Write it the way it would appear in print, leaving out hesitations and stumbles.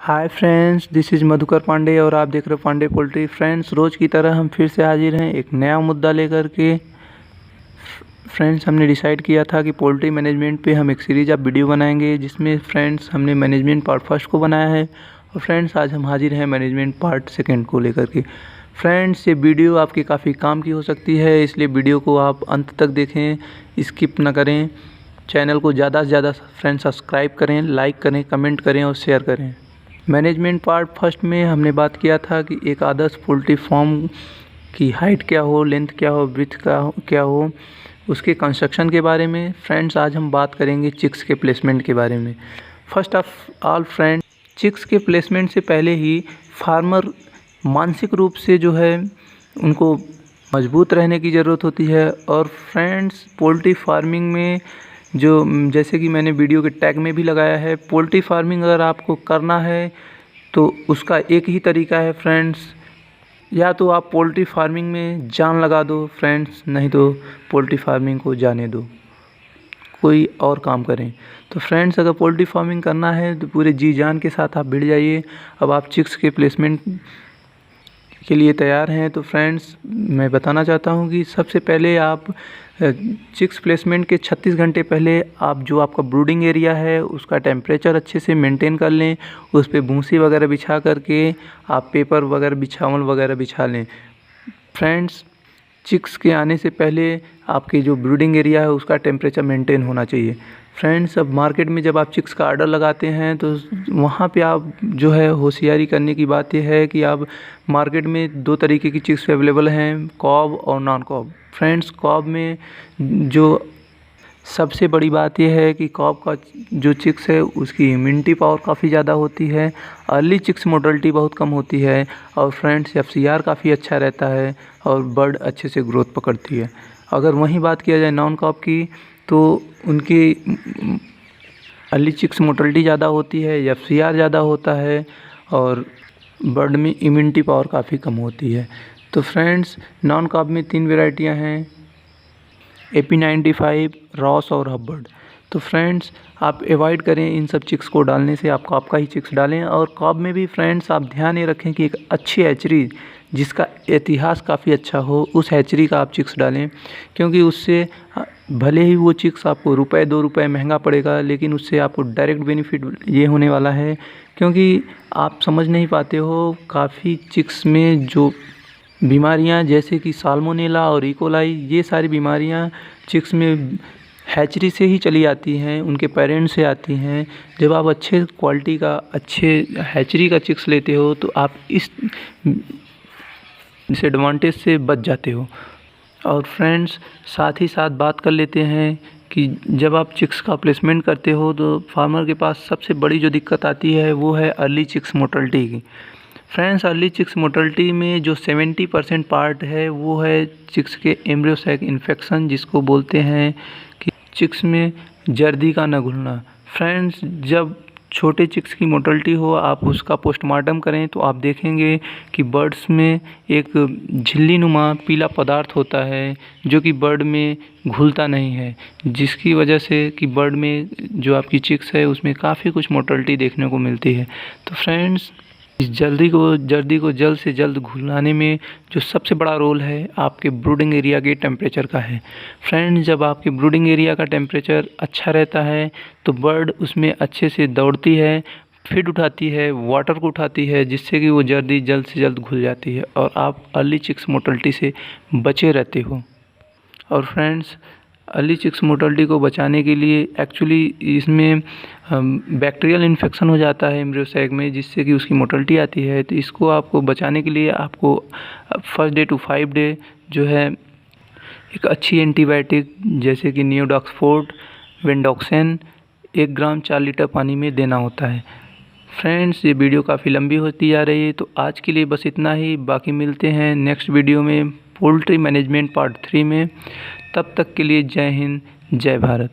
Hi friends, this is Madhukar Pandey और आप देख रहे हो पांडे पोल्ट्री। फ्रेंड्स, रोज़ की तरह हम फिर से हाजिर हैं एक नया मुद्दा लेकर के। फ्रेंड्स, हमने डिसाइड किया था कि पोल्ट्री मैनेजमेंट पे हम एक सीरीज़ ऑफ वीडियो बनाएंगे, जिसमें फ्रेंड्स हमने मैनेजमेंट पार्ट फर्स्ट को बनाया है और फ्रेंड्स आज हम हाजिर हैं मैनेजमेंट पार्ट सेकंड को लेकर के। फ्रेंड्स, ये वीडियो आपके काफ़ी काम की हो सकती है, इसलिए वीडियो को आप अंत तक देखें, स्किप ना करें। चैनल को ज़्यादा से ज़्यादा फ्रेंड्स सब्सक्राइब करें, लाइक करें, कमेंट करें और शेयर करें। मैनेजमेंट पार्ट फर्स्ट में हमने बात किया था कि एक आदर्श पोल्ट्री फार्म की हाइट क्या हो, लेंथ क्या हो, ब्रीथ क्या हो, उसके कंस्ट्रक्शन के बारे में। फ्रेंड्स, आज हम बात करेंगे चिक्स के प्लेसमेंट के बारे में। First of all friends, chicks के प्लेसमेंट से पहले ही फार्मर मानसिक रूप से जो है उनको मजबूत रहने की ज़रूरत होती है। और फ्रेंड्स, पोल्ट्री फार्मिंग में जो जैसे कि मैंने वीडियो के टैग में भी लगाया है, पोल्ट्री फार्मिंग अगर आपको करना है तो उसका एक ही तरीका है फ्रेंड्स, या तो आप पोल्ट्री फार्मिंग में जान लगा दो फ्रेंड्स, नहीं तो पोल्ट्री फार्मिंग को जाने दो, कोई और काम करें। तो फ्रेंड्स, अगर पोल्ट्री फार्मिंग करना है तो पूरे जी जान के साथ आप भिड़ जाइए। अब आप चिक्स के प्लेसमेंट के लिए तैयार हैं तो फ्रेंड्स, मैं बताना चाहता हूं कि सबसे पहले आप चिक्स प्लेसमेंट के 36 घंटे पहले आप जो आपका ब्रूडिंग एरिया है उसका टेम्परेचर अच्छे से मेंटेन कर लें। उस पर भूसी वगैरह बिछा करके आप पेपर वगैरह बिछावन वगैरह बिछा लें। फ्रेंड्स, चिक्स के आने से पहले आपके जो ब्रूडिंग एरिया है उसका टेम्परेचर मेंटेन होना चाहिए। फ्रेंड्स, अब मार्केट में जब आप चिक्स का ऑर्डर लगाते हैं तो वहाँ पे आप जो है होशियारी करने की बात यह है कि आप मार्केट में दो तरीके की चिक्स अवेलेबल हैं, कॉब और नॉन कॉब। फ्रेंड्स, कॉब में जो सबसे बड़ी बात यह है कि कॉब का जो चिक्स है उसकी इम्यूनिटी पावर काफ़ी ज़्यादा होती है, अर्ली चिक्स मोर्टेलिटी बहुत कम होती है और फ्रेंड्स एफसीआर काफ़ी अच्छा रहता है और बर्ड अच्छे से ग्रोथ पकड़ती है। अगर वहीं बात किया जाए नॉन कॉब की तो उनकी अर्ली चिक्स मोर्टेलिटी ज़्यादा होती है, एफसीआर ज़्यादा होता है और बर्ड में इम्यूनिटी पावर काफ़ी कम होती है। तो फ्रेंड्स, नॉन कॉब में 3 वेराइटियाँ हैं, AP95, रॉस और हब्बर्ड। तो फ्रेंड्स, आप अवॉइड करें इन सब चिक्स को डालने से, आप कॉब का ही चिक्स डालें। और कॉब में भी फ्रेंड्स आप ध्यान ये रखें कि एक अच्छी हैचरी जिसका इतिहास काफ़ी अच्छा हो, उस हैचरी का आप चिक्स डालें, क्योंकि उससे भले ही वो चिक्स आपको रुपए 2 रुपए महंगा पड़ेगा, लेकिन उससे आपको डायरेक्ट बेनिफिट ये होने वाला है, क्योंकि आप समझ नहीं पाते हो काफ़ी चिक्स में जो बीमारियां जैसे कि साल्मोनेला और इकोलाई, ये सारी बीमारियां चिक्स में हैचरी से ही चली आती हैं, उनके पेरेंट्स से आती हैं। जब आप अच्छे क्वालिटी का, अच्छे हैचरी का चिक्स लेते हो तो आप इस डिसएडवांटेज से बच जाते हो। और फ्रेंड्स, साथ ही साथ बात कर लेते हैं कि जब आप चिक्स का प्लेसमेंट करते हो तो फार्मर के पास सबसे बड़ी जो दिक्कत आती है वो है अर्ली चिक्स मोर्टेलिटी की। फ्रेंड्स, अर्ली चिक्स मोर्टेलिटी में जो 70% पार्ट है वो है चिक्स के एम्ब्रियो सैक इन्फेक्शन, जिसको बोलते हैं कि चिक्स में जर्दी का न घुलना। फ्रेंड्स, जब छोटे चिक्स की मोर्टेलिटी हो, आप उसका पोस्टमार्टम करें तो आप देखेंगे कि बर्ड्स में एक झिल्ली नुमा पीला पदार्थ होता है जो कि बर्ड में घुलता नहीं है, जिसकी वजह से कि बर्ड में जो आपकी चिक्स है उसमें काफ़ी कुछ मोर्टेलिटी देखने को मिलती है। तो फ्रेंड्स, इस जर्दी को जल्द से जल्द घुलाने में जो सबसे बड़ा रोल है आपके ब्रूडिंग एरिया के टेम्परेचर का है। फ्रेंड्स, जब आपके ब्रूडिंग एरिया का टेम्परेचर अच्छा रहता है तो बर्ड उसमें अच्छे से दौड़ती है, फीड उठाती है, वाटर को उठाती है, जिससे कि वो जर्दी जल्द से जल्द घुल जाती है और आप अर्ली चिक्स मोर्टेलिटी से बचे रहते हो। और फ्रेंड्स, अर्ली चिक्स मोर्टेलिटी को बचाने के लिए एक्चुअली इसमें बैक्टीरियल इन्फेक्शन हो जाता है एम्ब्रियो सैक में, जिससे कि उसकी मोर्टेलिटी आती है। तो इसको आपको बचाने के लिए आपको फर्स्ट डे टू 5 डे जो है एक अच्छी एंटीबायोटिक जैसे कि नियोडॉक्सफोर्ड, वेंडोक्सेन 1 ग्राम 4 लीटर पानी में देना होता है। फ्रेंड्स, ये वीडियो काफ़ी लंबी होती जा रही है तो आज के लिए बस इतना ही। बाकी मिलते हैं नेक्स्ट वीडियो में पोल्ट्री मैनेजमेंट पार्ट 3 में। तब तक के लिए जय हिंद, जय भारत।